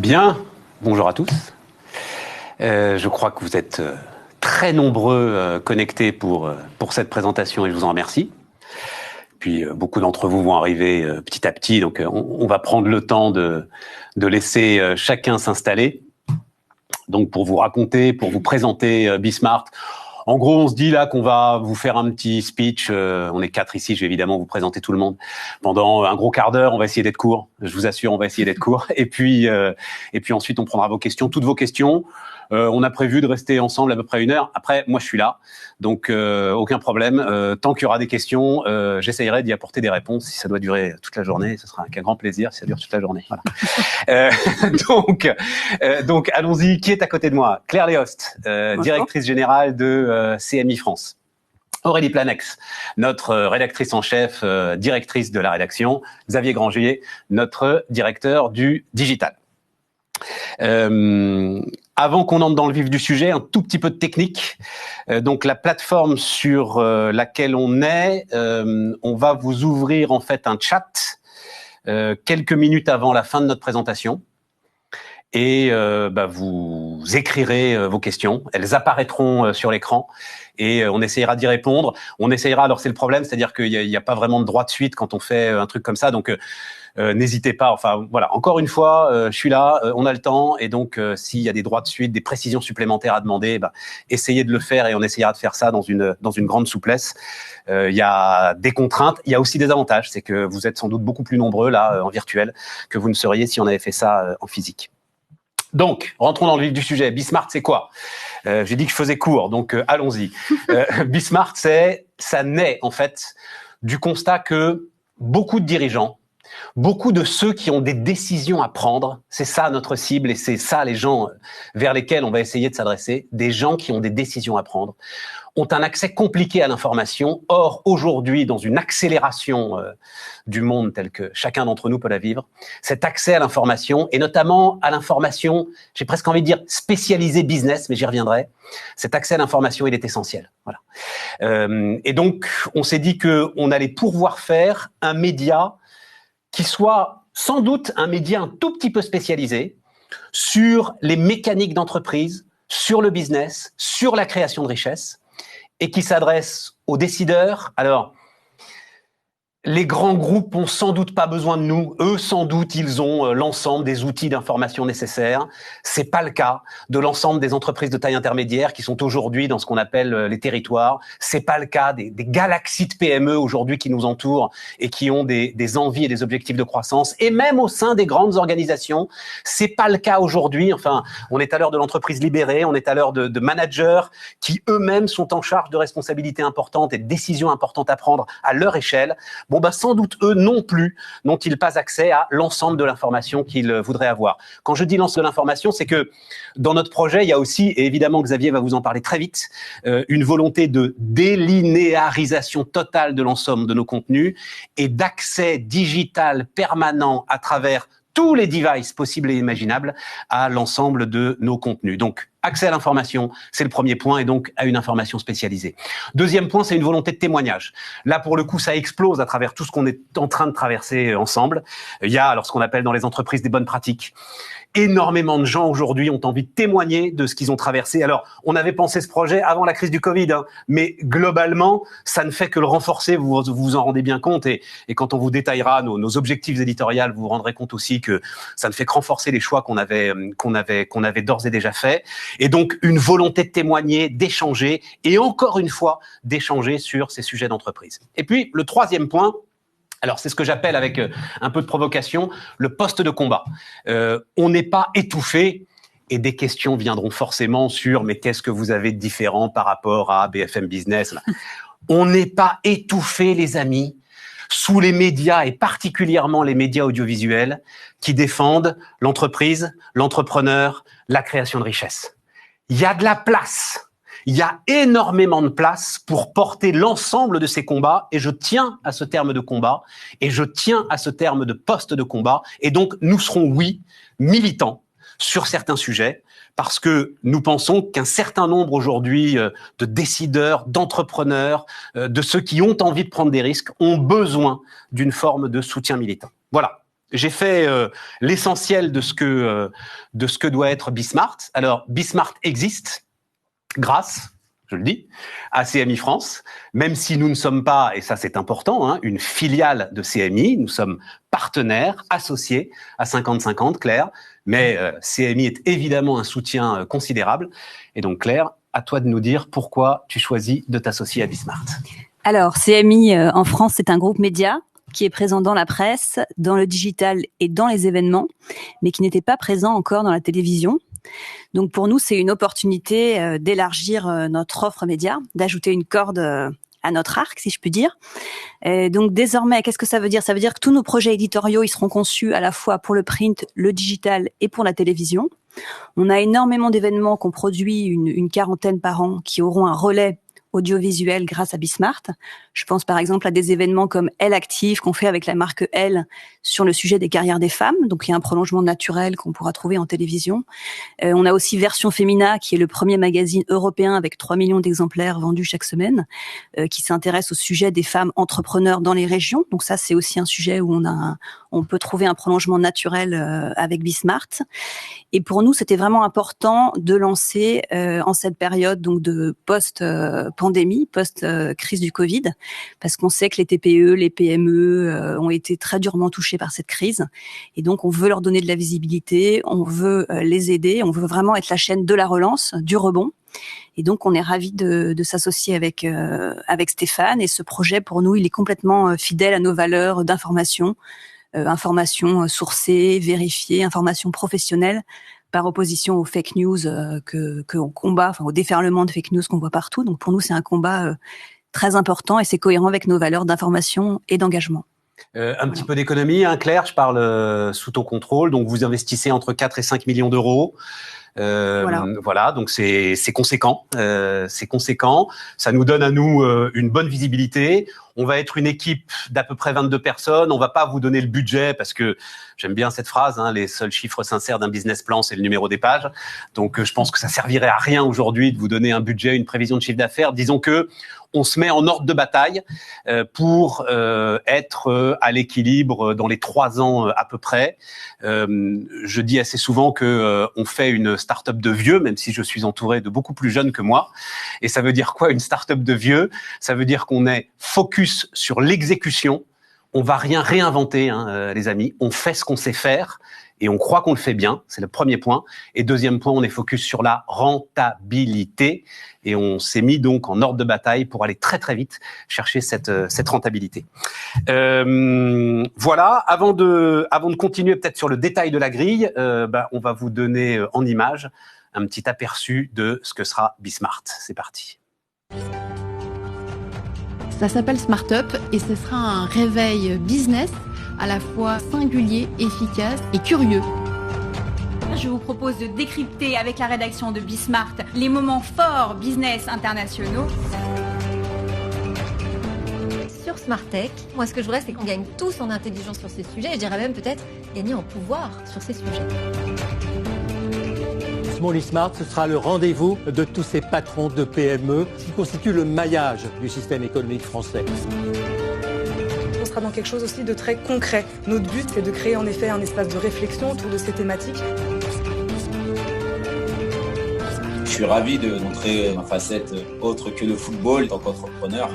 Bien, bonjour à tous. Je crois que vous êtes très nombreux connectés pour cette présentation et je vous en remercie. Puis beaucoup d'entre vous vont arriver petit à petit, donc on va prendre le temps de laisser chacun s'installer. Donc pour vous raconter, pour vous présenter Bismart, en gros on se dit là qu'on va vous faire un petit speech, on est 4 ici, je vais évidemment vous présenter tout le monde, pendant un gros quart d'heure, on va essayer d'être court, je vous assure on va essayer d'être court, et puis ensuite on prendra vos questions, toutes vos questions. On a prévu de rester ensemble à peu près 1 heure. Après, moi, je suis là, donc aucun problème. Tant qu'il y aura des questions, j'essayerai d'y apporter des réponses. Si ça doit durer toute la journée, ce sera avec un grand plaisir si ça dure toute la journée. Voilà. Donc, allons-y. Qui est à côté de moi? Claire Léost, directrice générale de CMI France. Aurélie Planex, notre rédactrice en chef, directrice de la rédaction. Xavier Grangier, notre directeur du digital. Avant qu'on entre dans le vif du sujet, un tout petit peu de technique. Donc la plateforme sur laquelle on est, on va vous ouvrir en fait un chat quelques minutes avant la fin de notre présentation. Et vous écrirez vos questions, elles apparaîtront sur l'écran et on essayera d'y répondre. On essayera, alors c'est le problème, c'est-à-dire qu'il n'y a pas vraiment de droit de suite quand on fait un truc comme ça, donc n'hésitez pas, enfin voilà, encore une fois, je suis là, on a le temps, et donc s'il y a des droits de suite, des précisions supplémentaires à demander, essayez de le faire et on essayera de faire ça dans une grande souplesse. Il y a des contraintes, il y a aussi des avantages, c'est que vous êtes sans doute beaucoup plus nombreux là en virtuel que vous ne seriez si on avait fait ça en physique. Donc, rentrons dans le vif du sujet. Bismart, c'est quoi? J'ai dit que je faisais court, donc allons-y. Bismart, ça naît en fait du constat que beaucoup de dirigeants, beaucoup de ceux qui ont des décisions à prendre, c'est ça notre cible et c'est ça les gens vers lesquels on va essayer de s'adresser, des gens qui ont des décisions à prendre, ont un accès compliqué à l'information. Or, aujourd'hui, dans une accélération du monde tel que chacun d'entre nous peut la vivre, cet accès à l'information, et notamment à l'information, j'ai presque envie de dire spécialisée business, mais j'y reviendrai, cet accès à l'information, il est essentiel. Voilà. Et donc, on s'est dit qu'on allait pouvoir faire un média qui soit sans doute un média un tout petit peu spécialisé sur les mécaniques d'entreprise, sur le business, sur la création de richesse, et qui s'adresse aux décideurs. Alors, les grands groupes ont sans doute pas besoin de nous. Eux, sans doute, ils ont l'ensemble des outils d'information nécessaires. C'est pas le cas de l'ensemble des entreprises de taille intermédiaire qui sont aujourd'hui dans ce qu'on appelle les territoires. C'est pas le cas des galaxies de PME aujourd'hui qui nous entourent et qui ont des envies et des objectifs de croissance. Et même au sein des grandes organisations, c'est pas le cas aujourd'hui. Enfin, on est à l'heure de l'entreprise libérée, on est à l'heure de managers qui eux-mêmes sont en charge de responsabilités importantes et de décisions importantes à prendre à leur échelle. Sans doute, eux non plus, n'ont-ils pas accès à l'ensemble de l'information qu'ils voudraient avoir. Quand je dis l'ensemble de l'information, c'est que dans notre projet, il y a aussi, et évidemment Xavier va vous en parler très vite, une volonté de délinéarisation totale de l'ensemble de nos contenus et d'accès digital permanent à travers tous les devices possibles et imaginables à l'ensemble de nos contenus. Donc, accès à l'information, c'est le premier point, et donc à une information spécialisée. Deuxième point, c'est une volonté de témoignage. Là, pour le coup, ça explose à travers tout ce qu'on est en train de traverser ensemble. Il y a, alors, ce qu'on appelle dans les entreprises des bonnes pratiques. Énormément de gens aujourd'hui ont envie de témoigner de ce qu'ils ont traversé. Alors, on avait pensé ce projet avant la crise du Covid, mais globalement, ça ne fait que le renforcer, vous vous en rendez bien compte. Et quand on vous détaillera nos objectifs éditoriaux, vous vous rendrez compte aussi que ça ne fait que renforcer les choix qu'on avait d'ores et déjà faits. Et donc, une volonté de témoigner, d'échanger, et encore une fois, d'échanger sur ces sujets d'entreprise. Et puis, le troisième point, alors c'est ce que j'appelle avec un peu de provocation, le poste de combat. On n'est pas étouffé, et des questions viendront forcément sur « mais qu'est-ce que vous avez de différent par rapport à BFM Business ?» On n'est pas étouffé, les amis, sous les médias, et particulièrement les médias audiovisuels, qui défendent l'entreprise, l'entrepreneur, la création de richesse. Il y a de la place. Il y a énormément de place pour porter l'ensemble de ces combats, et je tiens à ce terme de combat, et je tiens à ce terme de poste de combat, et donc nous serons, oui, militants sur certains sujets, parce que nous pensons qu'un certain nombre aujourd'hui de décideurs, d'entrepreneurs, de ceux qui ont envie de prendre des risques, ont besoin d'une forme de soutien militant. Voilà. j'ai fait l'essentiel de ce que doit être Bismart. Alors, Bismart existe grâce, je le dis, à CMI France, même si nous ne sommes pas, et ça c'est important, hein, une filiale de CMI, nous sommes partenaires, associés à 50-50, Claire, mais CMI est évidemment un soutien considérable. Et donc Claire, à toi de nous dire pourquoi tu choisis de t'associer à Bismart. Alors, CMI en France, c'est un groupe média qui est présent dans la presse, dans le digital et dans les événements, mais qui n'était pas présent encore dans la télévision. Donc pour nous, c'est une opportunité d'élargir notre offre média, d'ajouter une corde à notre arc, si je puis dire. Et donc désormais, qu'est-ce que ça veut dire ? Ça veut dire que tous nos projets éditoriaux, ils seront conçus à la fois pour le print, le digital et pour la télévision. On a énormément d'événements qu'on produit, une quarantaine par an, qui auront un relais audiovisuel grâce à Bismart. Je pense par exemple à des événements comme Elle Active qu'on fait avec la marque Elle sur le sujet des carrières des femmes. Donc il y a un prolongement naturel qu'on pourra trouver en télévision. On a aussi Version Femina qui est le premier magazine européen avec 3 millions d'exemplaires vendus chaque semaine, qui s'intéresse au sujet des femmes entrepreneurs dans les régions. Donc ça c'est aussi un sujet où on peut trouver un prolongement naturel avec Bismart. Et pour nous c'était vraiment important de lancer en cette période donc de post-pandémie, post-crise du Covid, parce qu'on sait que les TPE, les PME ont été très durement touchés par cette crise. Et donc, on veut leur donner de la visibilité, on veut les aider, on veut vraiment être la chaîne de la relance, du rebond. Et donc, on est ravis de s'associer avec Stéphane. Et ce projet, pour nous, il est complètement fidèle à nos valeurs d'information, information sourcée, vérifiée, information professionnelle, par opposition aux fake news qu'on combat, enfin au déferlement de fake news qu'on voit partout. Donc, pour nous, c'est un combat très important et c'est cohérent avec nos valeurs d'information et d'engagement. Un petit peu d'économie, hein, Claire, je parle sous ton contrôle. Donc, vous investissez entre 4 et 5 millions d'euros. Voilà, donc c'est conséquent. C'est conséquent. Ça nous donne à nous une bonne visibilité. On va être une équipe d'à peu près 22 personnes. On va pas vous donner le budget parce que j'aime bien cette phrase, hein, les seuls chiffres sincères d'un business plan, c'est le numéro des pages. Donc, je pense que ça servirait à rien aujourd'hui de vous donner un budget, une prévision de chiffre d'affaires. Disons que on se met en ordre de bataille pour être à l'équilibre dans les 3 ans à peu près. Je dis assez souvent que on fait une start-up de vieux, même si je suis entouré de beaucoup plus jeunes que moi. Et ça veut dire quoi, une start-up de vieux ? Ça veut dire qu'on est focus sur l'exécution. On va rien réinventer, hein, les amis. On fait ce qu'on sait faire. Et on croit qu'on le fait bien, c'est le premier point. Et deuxième point, on est focus sur la rentabilité. Et on s'est mis donc en ordre de bataille pour aller très très vite chercher cette rentabilité. Voilà, avant de continuer peut-être sur le détail de la grille, on va vous donner en image un petit aperçu de ce que sera Bismart. C'est parti. Ça s'appelle Smart Up et ce sera un réveil business à la fois singulier, efficace et curieux. Je vous propose de décrypter avec la rédaction de Bismart les moments forts business internationaux. Sur Smart Tech, moi ce que je voudrais c'est qu'on gagne tous en intelligence sur ces sujets et je dirais même peut-être gagner en pouvoir sur ces sujets. Small Smart, ce sera le rendez-vous de tous ces patrons de PME qui constituent le maillage du système économique français. On sera dans quelque chose aussi de très concret. Notre but, c'est de créer en effet un espace de réflexion autour de ces thématiques. Je suis ravi de montrer ma facette autre que le football en tant qu'entrepreneur.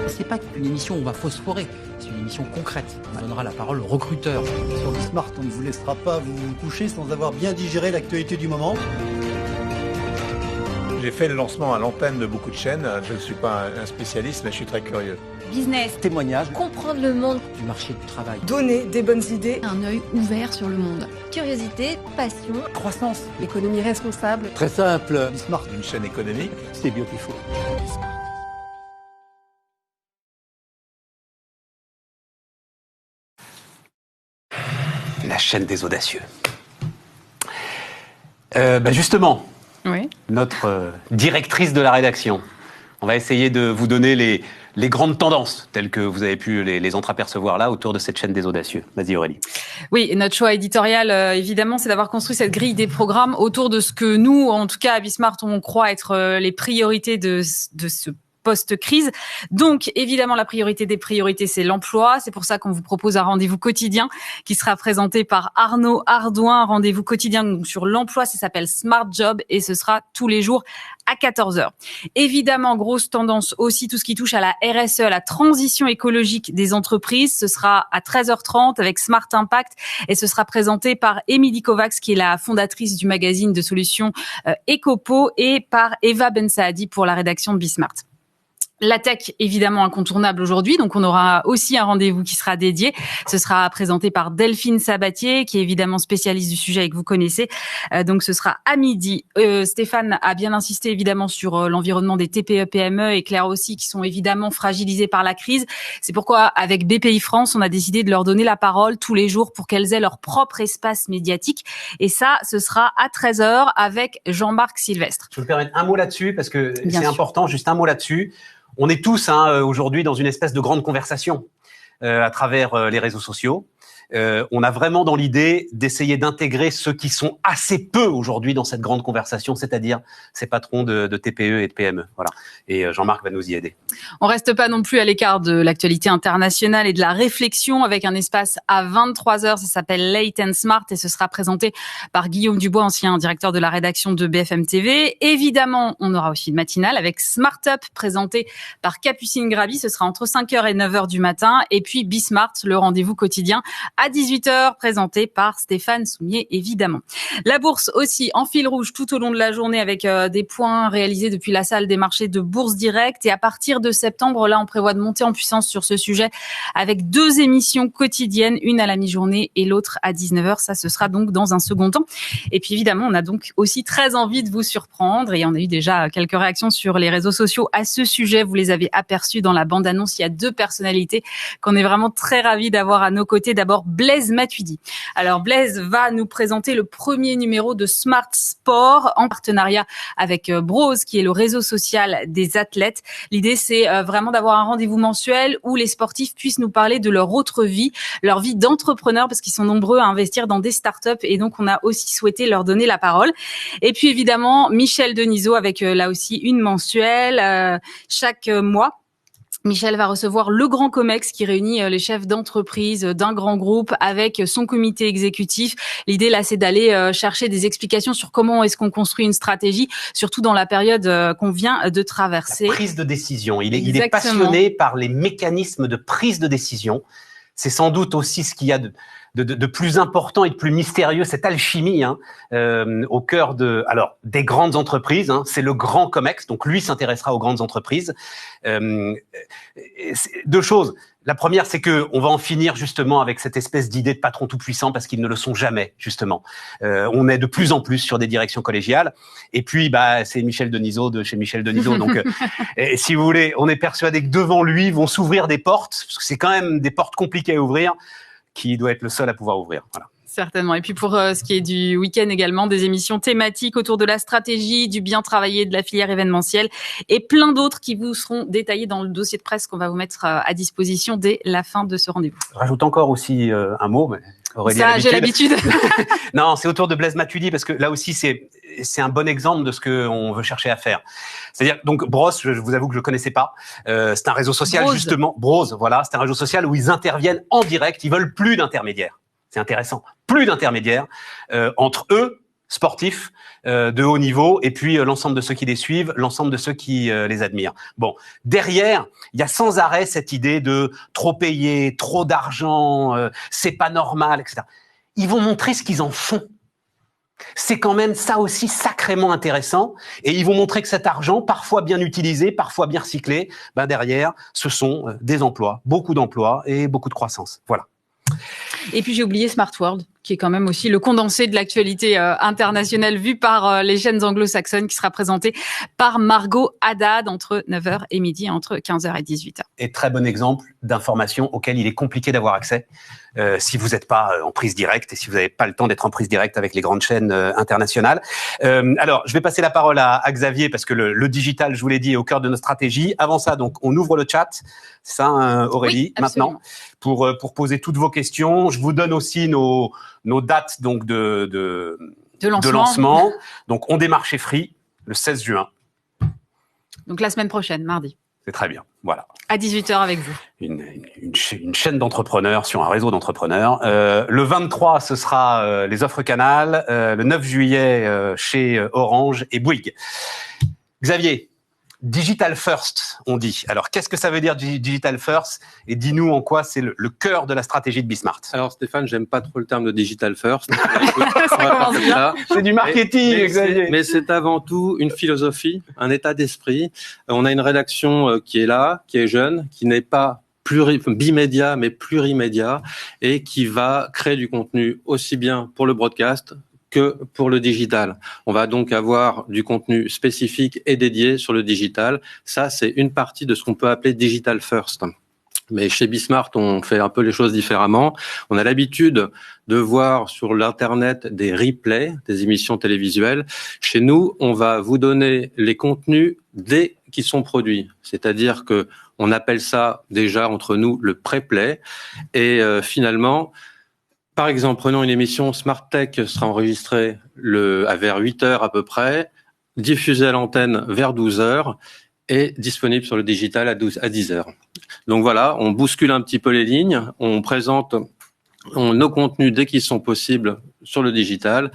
C'est pas une émission où on va phosphorer, c'est une émission concrète. On donnera la parole aux recruteurs. Sur Bismart, on ne vous laissera pas vous coucher sans avoir bien digéré l'actualité du moment. J'ai fait le lancement à l'antenne de beaucoup de chaînes. Je ne suis pas un spécialiste, mais je suis très curieux. Business, témoignage, comprendre le monde Du marché du travail. Donner des bonnes idées. Un œil ouvert sur le monde. curiosité, passion, Croissance. L'économie responsable. très simple. Bismart, une chaîne économique. C'est beautiful. La chaîne des audacieux. Justement, Oui. notre directrice de la rédaction, on va essayer de vous donner les grandes tendances telles que vous avez pu les entreapercevoir là autour de cette chaîne des audacieux. Vas-y Aurélie. Oui, et notre choix éditorial, évidemment, c'est d'avoir construit cette grille des programmes autour de ce que nous, en tout cas à Bismart, on croit être les priorités de ce post-crise. Donc, évidemment, la priorité des priorités, c'est l'emploi. C'est pour ça qu'on vous propose un rendez-vous quotidien qui sera présenté par Arnaud Ardouin. Un rendez-vous quotidien sur l'emploi, ça s'appelle Smart Job et ce sera tous les jours à 14h. Évidemment, grosse tendance aussi, tout ce qui touche à la RSE, à la transition écologique des entreprises. Ce sera à 13h30 avec Smart Impact et ce sera présenté par Émilie Kovacs, qui est la fondatrice du magazine de solutions Ecopo, et par Eva Ben Saadi pour la rédaction de Bismart. La tech, évidemment, incontournable aujourd'hui. Donc, on aura aussi un rendez-vous qui sera dédié. Ce sera présenté par Delphine Sabatier, qui est évidemment spécialiste du sujet et que vous connaissez. Donc, ce sera à midi. Stéphane a bien insisté, évidemment, sur l'environnement des TPE-PME et Claire aussi, qui sont évidemment fragilisés par la crise. C'est pourquoi, avec BPI France, on a décidé de leur donner la parole tous les jours pour qu'elles aient leur propre espace médiatique. Et ça, ce sera à 13h avec Jean-Marc Sylvestre. Je vais me permettre un mot là-dessus, parce que c'est important, juste un mot là-dessus. On est tous aujourd'hui dans une espèce de grande conversation à travers les réseaux sociaux. On a vraiment dans l'idée d'essayer d'intégrer ceux qui sont assez peu aujourd'hui dans cette grande conversation, c'est-à-dire ces patrons de TPE et de PME. Voilà. Et Jean-Marc va nous y aider. On reste pas non plus à l'écart de l'actualité internationale et de la réflexion avec un espace à 23h. Ça s'appelle Late and Smart et ce sera présenté par Guillaume Dubois, ancien directeur de la rédaction de BFM TV. Évidemment, on aura aussi une matinale avec Smart Up présenté par Capucine Graby. Ce sera entre 5h et 9h du matin. Et puis Bismart, le rendez-vous quotidien à 18h, présenté par Stéphane Soumier, évidemment. La bourse aussi en fil rouge tout au long de la journée avec des points réalisés depuis la salle des marchés de Bourse Direct. Et à partir de septembre, là, on prévoit de monter en puissance sur ce sujet avec 2 émissions quotidiennes, une à la mi-journée et l'autre à 19h. Ça, ce sera donc dans un second temps. Et puis, évidemment, on a donc aussi très envie de vous surprendre. Et on a eu déjà quelques réactions sur les réseaux sociaux à ce sujet. Vous les avez aperçues dans la bande-annonce. Il y a 2 personnalités qu'on est vraiment très ravis d'avoir à nos côtés. D'abord, Blaise Matuidi. Alors Blaise va nous présenter le premier numéro de Smart Sport en partenariat avec Bros, qui est le réseau social des athlètes. L'idée, c'est vraiment d'avoir un rendez-vous mensuel où les sportifs puissent nous parler de leur autre vie, leur vie d'entrepreneur, parce qu'ils sont nombreux à investir dans des startups et donc on a aussi souhaité leur donner la parole. Et puis évidemment, Michel Denisot avec là aussi une mensuelle chaque mois. Michel va recevoir le Grand Comex qui réunit les chefs d'entreprise d'un grand groupe avec son comité exécutif. L'idée là, c'est d'aller chercher des explications sur comment est-ce qu'on construit une stratégie, surtout dans la période qu'on vient de traverser. La prise de décision. Il est passionné par les mécanismes de prise de décision. C'est sans doute aussi ce qu'il y a de plus important et de plus mystérieux, cette alchimie au cœur des grandes entreprises. C'est le Grand Comex, donc lui s'intéressera aux grandes entreprises. 2 choses. La première, c'est que on va en finir justement avec cette espèce d'idée de patron tout puissant parce qu'ils ne le sont jamais justement. On est de plus en plus sur des directions collégiales. Et puis, c'est Michel Denisot de chez Michel Denisot. Donc, si vous voulez, on est persuadé que devant lui vont s'ouvrir des portes, parce que c'est quand même des portes compliquées à ouvrir, qui doit être le seul à pouvoir ouvrir. Voilà. Certainement. Et puis pour ce qui est du week-end également, des émissions thématiques autour de la stratégie, du bien travaillé, de la filière événementielle et plein d'autres qui vous seront détaillés dans le dossier de presse qu'on va vous mettre à disposition dès la fin de ce rendez-vous. Je rajoute encore aussi un mot, mais Aurélie ça, j'ai l'habitude. Non, c'est autour de Blaise Matuidi parce que là aussi c'est un bon exemple de ce qu'on veut chercher à faire. C'est-à-dire, donc Bros, je vous avoue que je le connaissais pas. C'est un réseau social justement, Bros, voilà, c'est un réseau social où ils interviennent en direct. Ils veulent plus d'intermédiaires. C'est intéressant. Plus d'intermédiaires entre eux, sportifs de haut niveau, et puis l'ensemble de ceux qui les suivent, l'ensemble de ceux qui les admirent. Bon, derrière, il y a sans arrêt cette idée de trop payer, trop d'argent, c'est pas normal, etc. Ils vont montrer ce qu'ils en font. C'est quand même ça aussi sacrément intéressant. Et ils vont montrer que cet argent, parfois bien utilisé, parfois bien recyclé, derrière, ce sont des emplois, beaucoup d'emplois et beaucoup de croissance. Voilà. Et puis j'ai oublié Smart World, qui est quand même aussi le condensé de l'actualité internationale vue par les chaînes anglo-saxonnes, qui sera présenté par Margot Haddad entre 9h et midi, entre 15h et 18h. Et très bon exemple d'information auquel il est compliqué d'avoir accès si vous n'êtes pas en prise directe et si vous n'avez pas le temps d'être en prise directe avec les grandes chaînes internationales. Alors, je vais passer la parole à Xavier parce que le digital, je vous l'ai dit, est au cœur de notre stratégie. Avant ça, donc, on ouvre le chat. C'est ça, Aurélie, oui, maintenant, pour poser toutes vos questions. Je vous donne aussi nos dates donc de lancement. Donc, on démarre chez Free le 16 juin. Donc, la semaine prochaine, mardi. C'est très bien. Voilà. À 18h avec vous. Une chaîne d'entrepreneurs sur un réseau d'entrepreneurs. Le 23, ce sera les offres Canal. Le 9 juillet, chez Orange et Bouygues. Xavier, Digital First, on dit. Alors, qu'est-ce que ça veut dire Digital First? Et dis-nous en quoi c'est le cœur de la stratégie de Bismart. Alors Stéphane, j'aime pas trop le terme de Digital First. C'est du marketing, Xavier. Mais c'est avant tout une philosophie, un état d'esprit. On a une rédaction qui est là, qui est jeune, qui n'est pas bimédia, mais plurimédia, et qui va créer du contenu aussi bien pour le broadcast que pour le digital. On va donc avoir du contenu spécifique et dédié sur le digital. Ça, c'est une partie de ce qu'on peut appeler Digital First. Mais chez Bismart, on fait un peu les choses différemment. On a l'habitude de voir sur l'Internet des replays, des émissions télévisuelles. Chez nous, on va vous donner les contenus dès qu'ils sont produits. C'est-à-dire que on appelle ça déjà entre nous le pré-play. Et finalement, par exemple, prenons une émission Smart Tech sera enregistrée vers 8h à peu près, diffusée à l'antenne vers 12h et disponible sur le digital à 10h. Donc voilà, on bouscule un petit peu les lignes, on présente nos contenus dès qu'ils sont possibles sur le digital,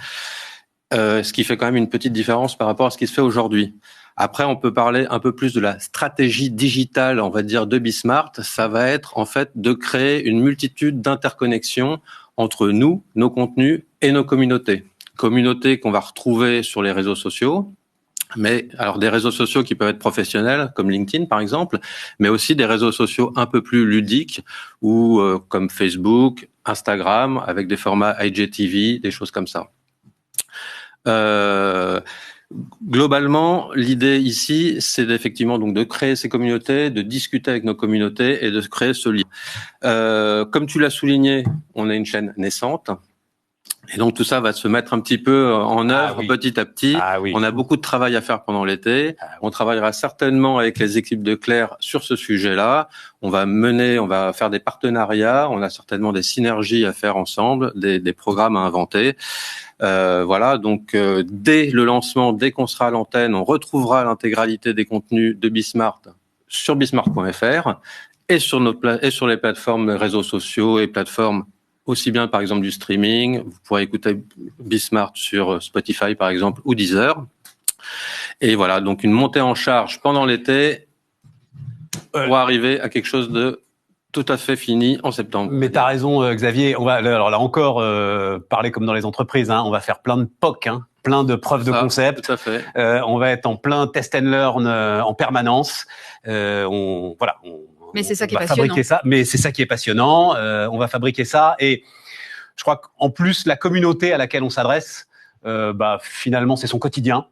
ce qui fait quand même une petite différence par rapport à ce qui se fait aujourd'hui. Après, on peut parler un peu plus de la stratégie digitale, on va dire, de Bismart. Ça va être en fait de créer une multitude d'interconnexions entre nous, nos contenus et nos communautés. Communautés qu'on va retrouver sur les réseaux sociaux, mais alors des réseaux sociaux qui peuvent être professionnels, comme LinkedIn par exemple, mais aussi des réseaux sociaux un peu plus ludiques, ou comme Facebook, Instagram, avec des formats IGTV, des choses comme ça. Globalement, l'idée ici, c'est effectivement donc de créer ces communautés, de discuter avec nos communautés et de créer ce lien. Comme tu l'as souligné, on a une chaîne naissante. Et donc tout ça va se mettre un petit peu en œuvre petit à petit. On a beaucoup de travail à faire pendant l'été. On travaillera certainement avec les équipes de Claire sur ce sujet-là. On va faire des partenariats. On a certainement des synergies à faire ensemble, des programmes à inventer. Voilà, donc dès le lancement, dès qu'on sera à l'antenne, on retrouvera l'intégralité des contenus de Bismart sur bismart.fr et sur les plateformes réseaux sociaux et plateformes aussi bien par exemple du streaming. Vous pourrez écouter Bismart sur Spotify par exemple ou Deezer. Et voilà, donc une montée en charge pendant l'été pour arriver à quelque chose de tout à fait fini en septembre. Mais t'as raison, Xavier. On va alors là encore parler comme dans les entreprises. On va faire plein de POC, plein de preuves de concept. Tout à fait. On va être en plein test and learn en permanence. Mais c'est ça qui est passionnant. Fabriquer ça. Mais c'est ça qui est passionnant. On va fabriquer ça. Et je crois qu'en plus, la communauté à laquelle on s'adresse, finalement, c'est son quotidien.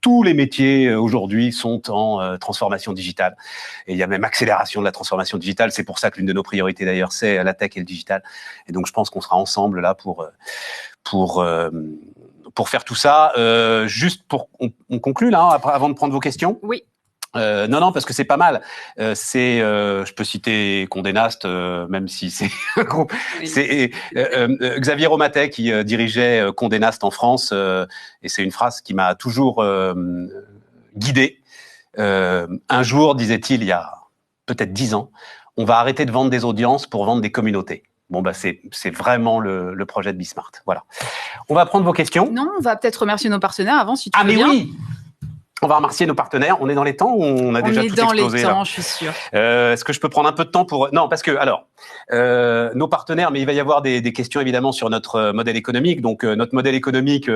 Tous les métiers aujourd'hui sont en transformation digitale. Et il y a même accélération de la transformation digitale. C'est pour ça que l'une de nos priorités, d'ailleurs, c'est la tech et le digital. Et donc, je pense qu'on sera ensemble là pour faire tout ça. Juste pour on conclut là, avant de prendre vos questions. Oui. Non, parce que c'est pas mal. Je peux citer Condé Nast, même si c'est un groupe. Oui. C'est Xavier Romatet qui dirigeait Condé Nast en France, et c'est une phrase qui m'a toujours guidé. Un jour, disait-il, il y a peut-être 10 ans, on va arrêter de vendre des audiences pour vendre des communautés. Bon, c'est vraiment le projet de Bismart. Voilà. On va prendre vos questions. Non, on va peut-être remercier nos partenaires avant, si tu veux bien. Ah, mais oui! On va remercier nos partenaires. On est dans les temps ou on a déjà tout explosé? On est dans les temps, je suis sûr. Est-ce que je peux prendre un peu de temps pour... Non, parce que, alors, nos partenaires, mais il va y avoir des questions évidemment sur notre modèle économique. Donc, notre modèle économique,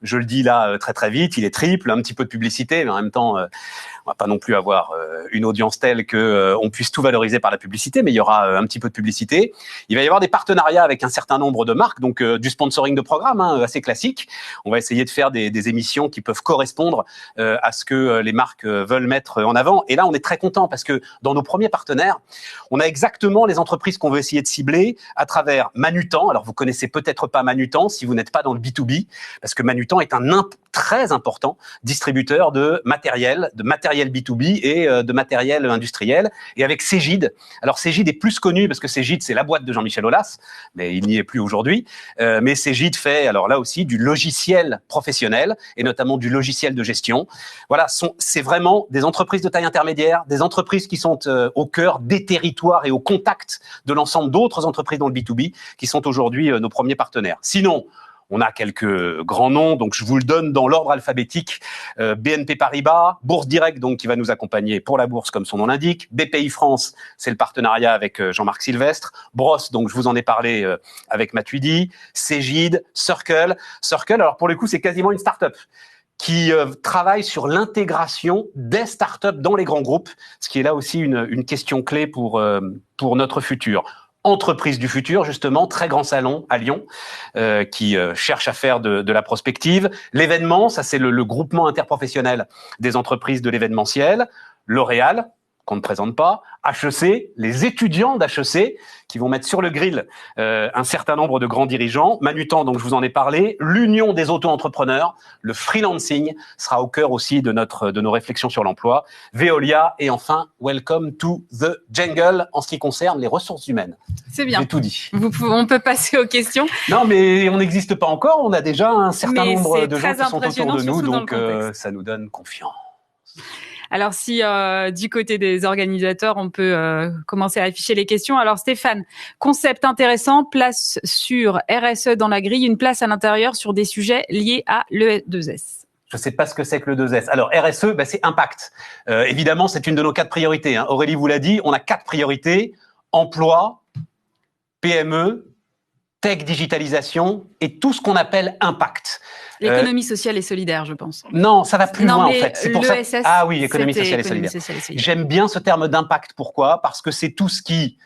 je le dis là très très vite, il est triple, un petit peu de publicité, mais en même temps, on va pas non plus avoir une audience telle que on puisse tout valoriser par la publicité, mais il y aura un petit peu de publicité. Il va y avoir des partenariats avec un certain nombre de marques, donc du sponsoring de programmes assez classique. On va essayer de faire des émissions qui peuvent correspondre à ce que les marques veulent mettre en avant. Et là, on est très content parce que dans nos premiers partenaires, on a exactement les entreprises qu'on veut essayer de cibler à travers Manutan. Alors, vous connaissez peut-être pas Manutan si vous n'êtes pas dans le B2B, parce que Manutan est un très important distributeur de matériel matériel B2B et de matériel industriel. Et avec Cegid. Alors Cegid est plus connu parce que Cegid, c'est la boîte de Jean-Michel Aulas, mais il n'y est plus aujourd'hui. Mais Cegid fait, alors là aussi, du logiciel professionnel et notamment du logiciel de gestion. Voilà, c'est vraiment des entreprises de taille intermédiaire, des entreprises qui sont au cœur des territoires et au contact de l'ensemble d'autres entreprises dans le B2B qui sont aujourd'hui nos premiers partenaires. Sinon, on a quelques grands noms, donc je vous le donne dans l'ordre alphabétique. BNP Paribas, Bourse Direct, donc qui va nous accompagner pour la bourse, comme son nom l'indique. BPI France, c'est le partenariat avec Jean-Marc Sylvestre. Bros, donc je vous en ai parlé avec Matuidi. Cegid, Circle. Circle, alors pour le coup, c'est quasiment une start-up qui travaille sur l'intégration des startups dans les grands groupes, ce qui est là aussi une question clé pour notre futur. Entreprise du futur, justement, très grand salon à Lyon, qui cherche à faire de la prospective. L'événement, ça c'est le groupement interprofessionnel des entreprises de l'événementiel. L'Oréal, qu'on ne présente pas. HEC, les étudiants d'HEC, qui vont mettre sur le grill un certain nombre de grands dirigeants. Manutan, donc je vous en ai parlé. L'Union des auto-entrepreneurs, le freelancing sera au cœur aussi de nos réflexions sur l'emploi. Veolia et enfin, welcome to the jungle en ce qui concerne les ressources humaines. C'est bien. J'ai tout dit. On peut passer aux questions. Non, mais on n'existe pas encore. On a déjà un certain nombre de gens qui sont autour de nous, donc ça nous donne confiance. Alors si du côté des organisateurs, on peut commencer à afficher les questions. Alors Stéphane, concept intéressant, place sur RSE dans la grille, une place à l'intérieur sur des sujets liés à l'E2S. Je ne sais pas ce que c'est que le 2S. Alors RSE, c'est impact. Évidemment, c'est une de nos 4 priorités. Hein. Aurélie vous l'a dit, on a 4 priorités, emploi, PME, tech, digitalisation et tout ce qu'on appelle impact. L'économie sociale et solidaire, je pense. Non, ça va plus loin en fait. C'est pour ça. Ah oui, économie sociale et solidaire. J'aime bien ce terme d'impact. Pourquoi ? Parce que c'est tout ce qui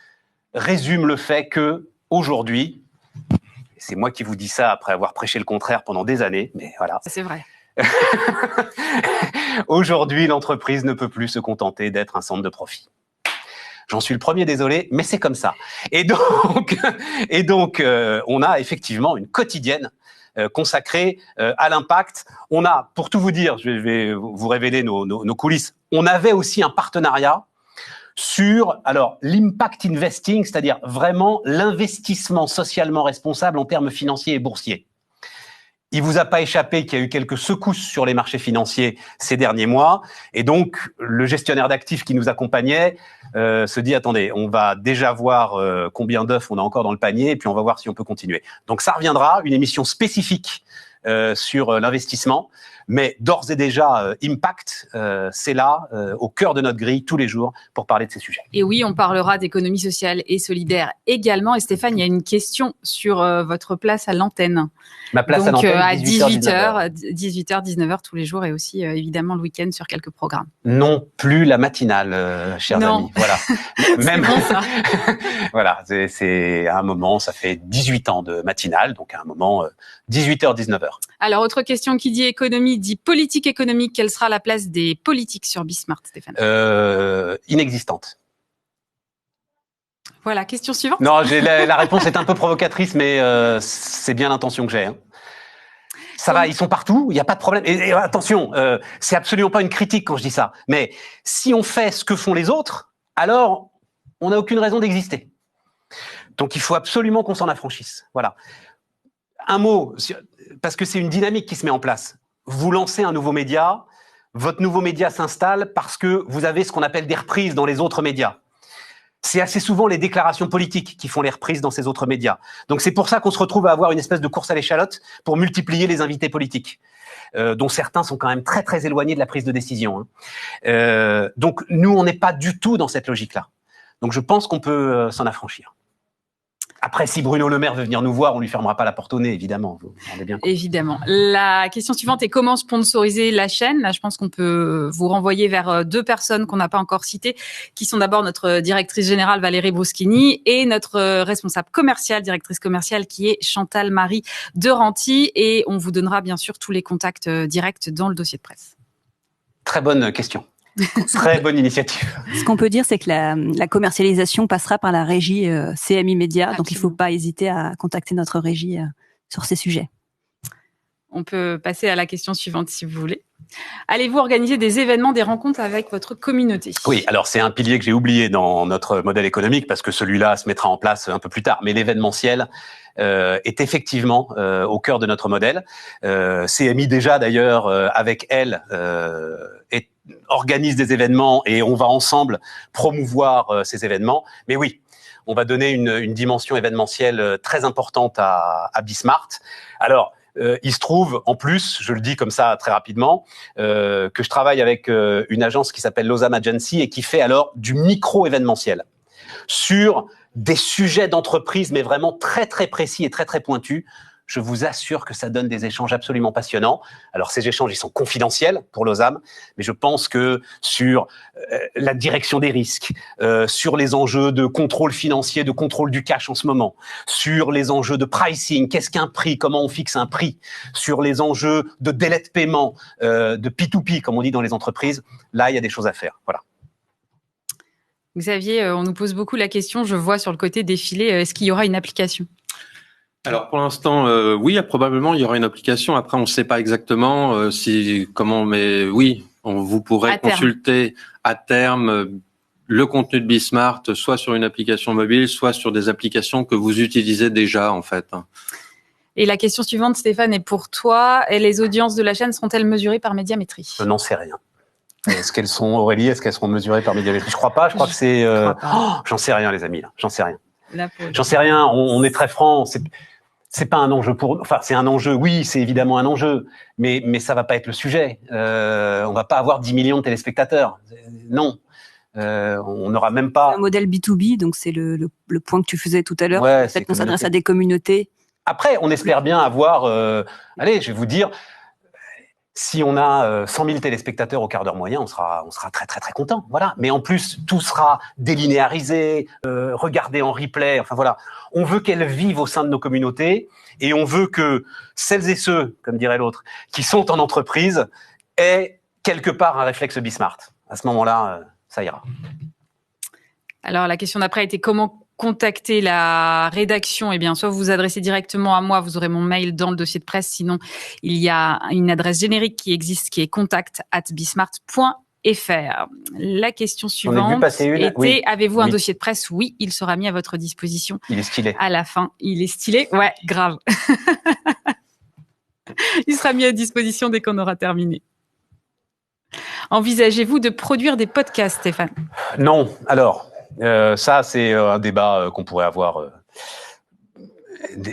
résume le fait que aujourd'hui, c'est moi qui vous dis ça après avoir prêché le contraire pendant des années, mais voilà. C'est vrai. Aujourd'hui, l'entreprise ne peut plus se contenter d'être un centre de profit. J'en suis le premier, désolé, mais c'est comme ça. Et donc, on a effectivement une quotidienne consacrée à l'impact. On a, pour tout vous dire, je vais vous révéler nos coulisses, on avait aussi un partenariat sur l'impact investing, c'est-à-dire vraiment l'investissement socialement responsable en termes financiers et boursiers. Il vous a pas échappé qu'il y a eu quelques secousses sur les marchés financiers ces derniers mois. Et donc, le gestionnaire d'actifs qui nous accompagnait se dit, attendez, on va déjà voir combien d'œufs on a encore dans le panier et puis on va voir si on peut continuer. Donc, ça reviendra, une émission spécifique sur l'investissement. Mais d'ores et déjà, Impact, c'est là, au cœur de notre grille, tous les jours, pour parler de ces sujets. Et oui, on parlera d'économie sociale et solidaire également. Et Stéphane, il y a une question sur votre place à l'antenne. Ma place à l'antenne, à 18h, 19h tous les jours et aussi, évidemment, le week-end sur quelques programmes. Non plus la matinale, chers amis. Voilà. Même bon, ça. Voilà, c'est à un moment, ça fait 18 ans de matinale, donc à un moment, 18h, 19h. Alors, autre question qui dit économie, dit politique économique. Quelle sera la place des politiques sur Bismart, Stéphane ? Inexistante. Voilà, question suivante. Non, la réponse est un peu provocatrice, mais c'est bien l'intention que j'ai. Hein. Ça va, ils sont partout, il n'y a pas de problème. Et attention, c'est absolument pas une critique quand je dis ça. Mais si on fait ce que font les autres, alors on n'a aucune raison d'exister. Donc il faut absolument qu'on s'en affranchisse. Voilà. Un mot, parce que c'est une dynamique qui se met en place. Vous lancez un nouveau média, votre nouveau média s'installe parce que vous avez ce qu'on appelle des reprises dans les autres médias. C'est assez souvent les déclarations politiques qui font les reprises dans ces autres médias. Donc c'est pour ça qu'on se retrouve à avoir une espèce de course à l'échalote pour multiplier les invités politiques, dont certains sont quand même très très éloignés de la prise de décision. Hein. Donc nous, on n'est pas du tout dans cette logique-là. Donc je pense qu'on peut s'en affranchir. Après, si Bruno Le Maire veut venir nous voir, on lui fermera pas la porte au nez, évidemment. Vous vous rendez bien compte. Évidemment. La question suivante est comment sponsoriser la chaîne ? Là, je pense qu'on peut vous renvoyer vers 2 personnes qu'on n'a pas encore citées, qui sont d'abord notre directrice générale Valérie Bruschini et notre responsable commercial, directrice commerciale, qui est Chantal Marie de Ranty. Et on vous donnera bien sûr tous les contacts directs dans le dossier de presse. Très bonne question. Très bonne initiative. Ce qu'on peut dire, c'est que la commercialisation passera par la régie CMI Média. Donc, il ne faut pas hésiter à contacter notre régie sur ces sujets. On peut passer à la question suivante si vous voulez. Allez-vous organiser des événements, des rencontres avec votre communauté? Oui, alors c'est un pilier que j'ai oublié dans notre modèle économique parce que celui-là se mettra en place un peu plus tard. Mais l'événementiel est effectivement au cœur de notre modèle. CMI déjà d'ailleurs avec elle organise des événements et on va ensemble promouvoir ces événements. Mais oui, on va donner une dimension événementielle très importante à Bismart. Alors, il se trouve, en plus, je le dis comme ça très rapidement, que je travaille avec une agence qui s'appelle Losam Agency et qui fait alors du micro-événementiel sur des sujets d'entreprise, mais vraiment très, très précis et très, très pointus. Je vous assure que ça donne des échanges absolument passionnants. Alors, ces échanges, ils sont confidentiels pour Losam, mais je pense que sur la direction des risques, sur les enjeux de contrôle financier, de contrôle du cash en ce moment, sur les enjeux de pricing, qu'est-ce qu'un prix, comment on fixe un prix, sur les enjeux de délai de paiement, de P2P, comme on dit dans les entreprises, là, il y a des choses à faire. Voilà. Xavier, on nous pose beaucoup la question, je vois sur le côté défilé, est-ce qu'il y aura une application ? Alors pour l'instant, oui, probablement il y aura une application. Après, on ne sait pas exactement mais oui, vous pourrez consulter à terme le contenu de Bismart, soit sur une application mobile, soit sur des applications que vous utilisez déjà en fait. Et la question suivante, Stéphane, est pour toi. Et les audiences de la chaîne seront-elles mesurées par Médiamétrie ? Je n'en sais rien. Est-ce qu'elles sont, Aurélie, est-ce qu'elles seront mesurées par Médiamétrie ? Je crois pas. Je crois que c'est. J'en sais rien, les amis. Là. J'en sais rien. J'en sais rien. On est très franc. C'est pas un enjeu c'est un enjeu. Oui, c'est évidemment un enjeu, mais ça va pas être le sujet. On va pas avoir 10 millions de téléspectateurs. Non. On n'aura même pas. Un modèle B2B, donc c'est le point que tu faisais tout à l'heure. Ouais, peut-être qu'on s'adresse à des communautés. Après, on espère bien avoir. Allez, je vais vous dire. Si on a 100 000 téléspectateurs au quart d'heure moyen, on sera très très très content. Voilà. Mais en plus, tout sera délinéarisé, regardé en replay. Enfin voilà. On veut qu'elles vivent au sein de nos communautés et on veut que celles et ceux, comme dirait l'autre, qui sont en entreprise aient quelque part un réflexe Bismart. À ce moment-là, ça ira. Alors la question d'après était comment contacter la rédaction, eh bien, soit vous vous adressez directement à moi, vous aurez mon mail dans le dossier de presse, sinon il y a une adresse générique qui existe, qui est contact@bismart.fr. La question suivante était, avez-vous un dossier de presse ? Oui, il sera mis à votre disposition. Il est stylé. À la fin, il est stylé. Ouais, grave. Il sera mis à disposition dès qu'on aura terminé. Envisagez-vous de produire des podcasts, Stéphane ? Non. Alors, ça, c'est un débat qu'on pourrait avoir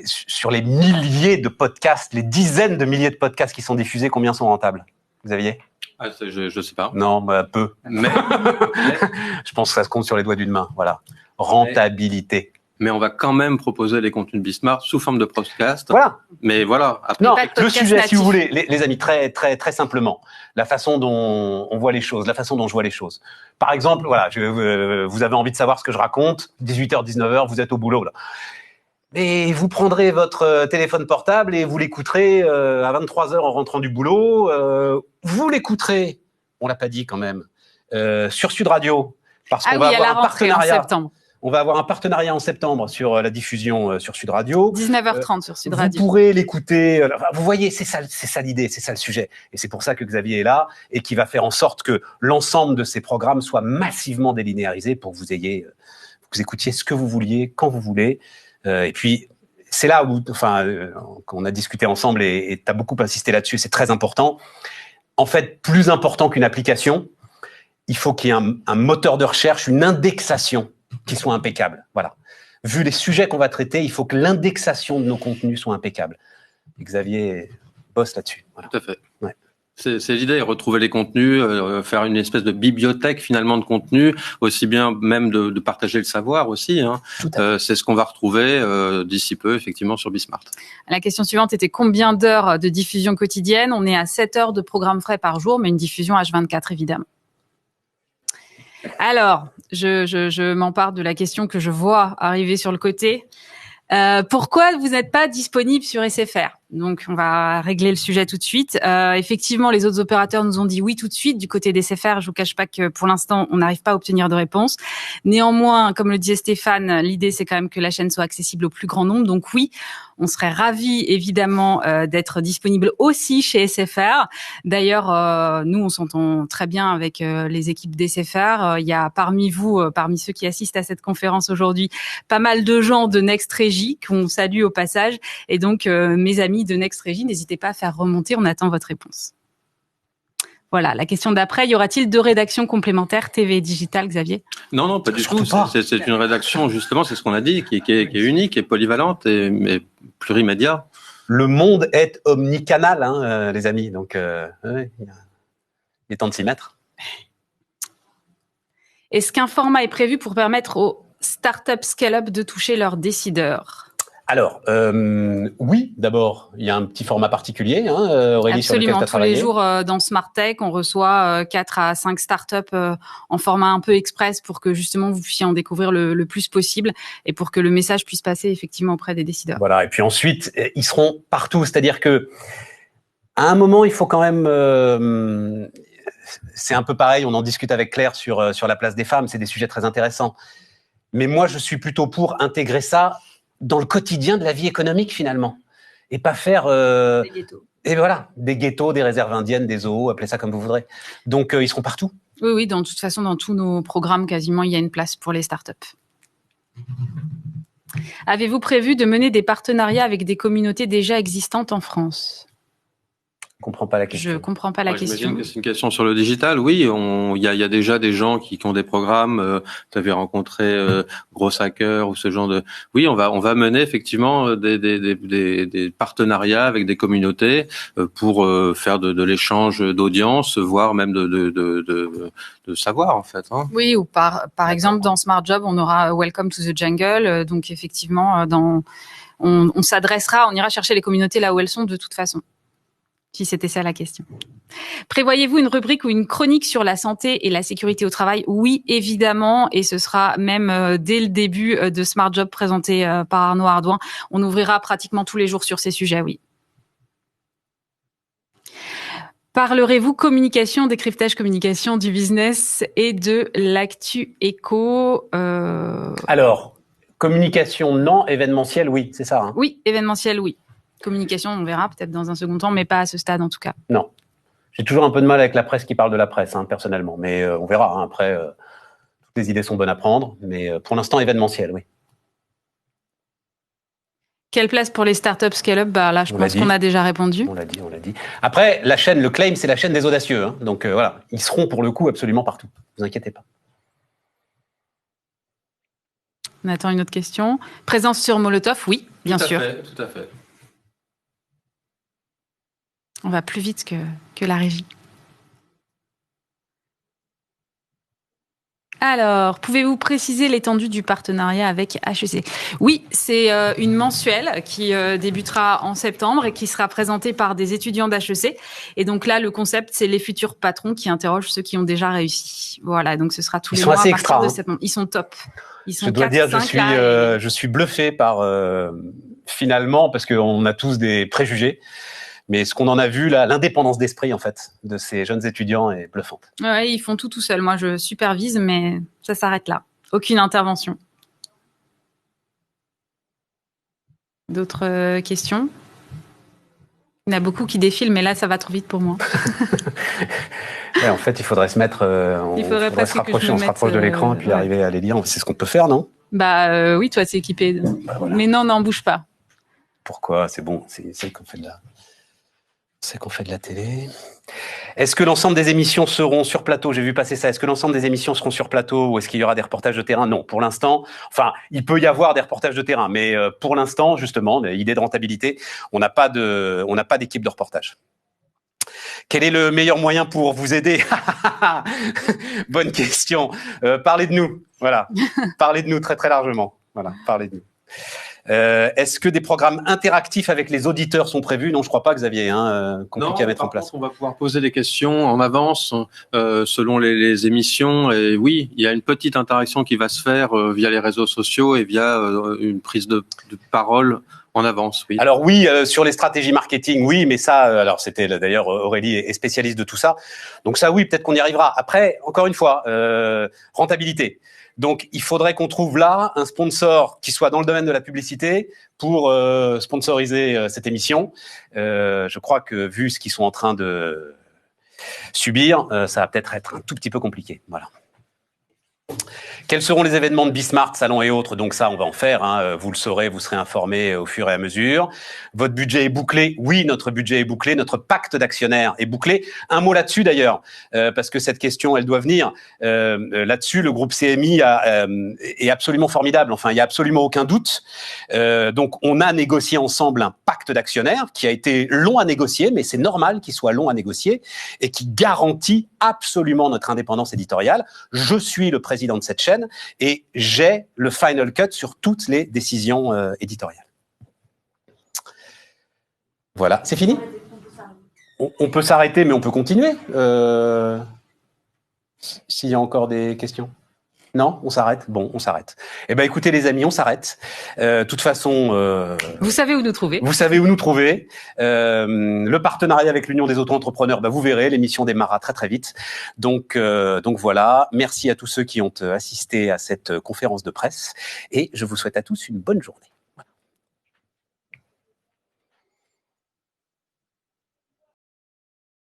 sur les milliers de podcasts, les dizaines de milliers de podcasts qui sont diffusés. Combien sont rentables, Xavier ? Je sais pas. Non, peu. Mais je pense que ça se compte sur les doigts d'une main. Voilà. Rentabilité. Mais on va quand même proposer les contenus de Bismart sous forme de podcast. Voilà. Mais voilà. Après, non, le sujet, natif. Si vous voulez, les amis, très, très, très simplement, la façon dont on voit les choses, la façon dont je vois les choses. Par exemple, voilà, vous avez envie de savoir ce que je raconte, 18h, 19h, vous êtes au boulot, là. Et vous prendrez votre téléphone portable et vous l'écouterez à 23h en rentrant du boulot. Vous l'écouterez, on l'a pas dit quand même, sur Sud Radio, parce qu'on va avoir un partenariat. En septembre. On va avoir un partenariat en septembre sur la diffusion sur Sud Radio. 19h30 sur Sud Radio. Vous pourrez l'écouter. Vous voyez, c'est ça l'idée, c'est ça le sujet. Et c'est pour ça que Xavier est là et qui va faire en sorte que l'ensemble de ces programmes soient massivement délinéarisés pour que vous écoutiez ce que vous vouliez, quand vous voulez. Et puis, c'est là où, qu'on a discuté ensemble et tu as beaucoup insisté là-dessus, c'est très important. En fait, plus important qu'une application, il faut qu'il y ait un moteur de recherche, une indexation qui soit impeccable. Voilà. Vu les sujets qu'on va traiter, il faut que l'indexation de nos contenus soit impeccable. Et Xavier bosse là-dessus. Voilà. Tout à fait. Ouais. C'est l'idée, retrouver les contenus, faire une espèce de bibliothèque finalement de contenus, aussi bien même de partager le savoir aussi. Hein. C'est ce qu'on va retrouver d'ici peu effectivement sur Bismart. La question suivante était combien d'heures de diffusion quotidienne ? On est à 7 heures de programme frais par jour, mais une diffusion H24 évidemment. Alors, je m'empare de la question que je vois arriver sur le côté. Pourquoi vous n'êtes pas disponible sur SFR? Donc, on va régler le sujet tout de suite. Effectivement, les autres opérateurs nous ont dit oui tout de suite. Du côté des SFR, je vous cache pas que pour l'instant, on n'arrive pas à obtenir de réponse. Néanmoins, comme le disait Stéphane, l'idée, c'est quand même que la chaîne soit accessible au plus grand nombre. Donc oui, on serait ravis, évidemment, d'être disponible aussi chez SFR. D'ailleurs, nous, on s'entend très bien avec les équipes d'SFR. Il y a parmi vous, parmi ceux qui assistent à cette conférence aujourd'hui, pas mal de gens de Next Régie qu'on salue au passage. Et donc, mes amis de Next Régie, n'hésitez pas à faire remonter, on attend votre réponse. Voilà, la question d'après, y aura-t-il 2 rédactions complémentaires TV et digital, Xavier? Non, pas du tout. C'est une rédaction, justement, c'est ce qu'on a dit, qui est unique, et polyvalente et plurimédia. Le monde est omnicanal, hein, les amis, donc il est temps de s'y mettre. Est-ce qu'un format est prévu pour permettre aux startups scale-up de toucher leurs décideurs? Alors, oui, d'abord, il y a un petit format particulier, hein, Aurélie, sur lequel tu as travaillé. Absolument, tous les jours dans Smart Tech, on reçoit 4 à 5 startups en format un peu express pour que justement vous puissiez en découvrir le plus possible et pour que le message puisse passer effectivement auprès des décideurs. Voilà, et puis ensuite, ils seront partout, c'est-à-dire que à un moment, il faut quand même... c'est un peu pareil, on en discute avec Claire sur la place des femmes, c'est des sujets très intéressants. Mais moi, je suis plutôt pour intégrer ça dans le quotidien de la vie économique, finalement. Et pas faire... des ghettos. Et voilà, des ghettos, des réserves indiennes, des zoos, appelez ça comme vous voudrez. Donc, ils seront partout. Oui, de toute façon, dans tous nos programmes, quasiment, il y a une place pour les startups. Avez-vous prévu de mener des partenariats avec des communautés déjà existantes en France? Je comprends pas la question. Je comprends pas la question. J'imagine que c'est une question sur le digital. Oui, il y a déjà des gens qui ont des programmes. Tu avais rencontré Gros Hacker ou ce genre de. Oui, on va mener effectivement des partenariats avec des communautés pour faire de l'échange d'audience, voire même de savoir en fait. Hein. Oui, ou par exemple dans Smart Job, on aura Welcome to the Jungle. Donc effectivement, on s'adressera, on ira chercher les communautés là où elles sont de toute façon. Si c'était ça la question. Prévoyez-vous une rubrique ou une chronique sur la santé et la sécurité au travail? Oui, évidemment, et ce sera même dès le début de Smart Job présenté par Arnaud Ardouin. On ouvrira pratiquement tous les jours sur ces sujets, oui. Parlerez-vous communication, décryptage communication du business et de l'actu éco Alors, communication non, événementiel oui, c'est ça hein? Oui, événementiel oui. Communication, on verra peut-être dans un second temps, mais pas à ce stade en tout cas. Non. J'ai toujours un peu de mal avec la presse qui parle de la presse, hein, personnellement. Mais on verra. Hein, après, toutes les idées sont bonnes à prendre. Mais pour l'instant, événementiel, oui. Quelle place pour les startups scale-up? Là, je pense qu'on a déjà répondu. On l'a dit. Après, la chaîne, le claim, c'est la chaîne des audacieux. Hein, donc voilà, ils seront pour le coup absolument partout. Ne vous inquiétez pas. On attend une autre question. Présence sur Molotov? Oui, bien sûr. Tout à fait. On va plus vite que la régie. Alors, pouvez-vous préciser l'étendue du partenariat avec HEC? Oui, c'est une mensuelle qui débutera en septembre et qui sera présentée par des étudiants d'HEC. Et donc là, le concept, c'est les futurs patrons qui interrogent ceux qui ont déjà réussi. Voilà, donc ce sera tous les mois à partir de septembre. Ils sont top. Ils sont je dois 4, dire, 5, je suis bluffé par, finalement, parce qu'on a tous des préjugés. Mais ce qu'on en a vu, là, l'indépendance d'esprit, en fait, de ces jeunes étudiants est bluffante. Ouais, ils font tout seuls. Moi, je supervise, mais ça s'arrête là. Aucune intervention. D'autres questions? Il y en a beaucoup qui défilent, mais là, ça va trop vite pour moi. Ouais, en fait, il faudrait se mettre... il faudrait se rapprocher, on se rapproche de l'écran et puis arriver à les lire. C'est ce qu'on peut faire, non? Oui, toi, t'es équipé. Voilà. Mais non, bouge pas. Pourquoi? C'est bon, c'est celle qu'on fait de la... C'est qu'on fait de la télé. Est-ce que l'ensemble des émissions seront sur plateau? J'ai vu passer ça. Est-ce que l'ensemble des émissions seront sur plateau ou est-ce qu'il y aura des reportages de terrain? Non, pour l'instant. Enfin, il peut y avoir des reportages de terrain, mais pour l'instant, justement, idée de rentabilité, on n'a pas d'équipe de reportage. Quel est le meilleur moyen pour vous aider? Bonne question. Parlez de nous. Voilà. Parlez de nous très très largement. Voilà. Parlez de nous. Est-ce que des programmes interactifs avec les auditeurs sont prévus? Non, je crois pas, Xavier, compliqué à mettre en place. On va pouvoir poser des questions en avance selon les émissions. Et oui, il y a une petite interaction qui va se faire via les réseaux sociaux et via une prise de parole en avance, oui. Alors oui, sur les stratégies marketing, oui, mais ça, alors c'était d'ailleurs Aurélie est spécialiste de tout ça. Donc ça, oui, peut-être qu'on y arrivera. Après, encore une fois, rentabilité. Donc il faudrait qu'on trouve là un sponsor qui soit dans le domaine de la publicité pour sponsoriser cette émission. Je crois que vu ce qu'ils sont en train de subir, ça va peut-être être un tout petit peu compliqué. Voilà. Quels seront les événements de Bismart, salons et autres? Donc ça, on va en faire. Vous le saurez, vous serez informés au fur et à mesure. Votre budget est bouclé? Oui, notre budget est bouclé. Notre pacte d'actionnaires est bouclé. Un mot là-dessus d'ailleurs, parce que cette question, elle doit venir. Là-dessus, le groupe CMI est absolument formidable. Enfin, il n'y a absolument aucun doute. Donc, on a négocié ensemble un pacte d'actionnaires qui a été long à négocier, mais c'est normal qu'il soit long à négocier et qui garantit absolument notre indépendance éditoriale. Je suis le président de cette chaîne et j'ai le final cut sur toutes les décisions éditoriales. Voilà, c'est fini? On peut s'arrêter, mais on peut continuer. S'il y a encore des questions. Non, on s'arrête. Bon, on s'arrête. Eh ben, écoutez, les amis, on s'arrête. De toute façon, vous savez où nous trouver. Vous savez où nous trouver. Le partenariat avec l'Union des auto-entrepreneurs, vous verrez, l'émission démarrera très très vite. Donc voilà. Merci à tous ceux qui ont assisté à cette conférence de presse et je vous souhaite à tous une bonne journée.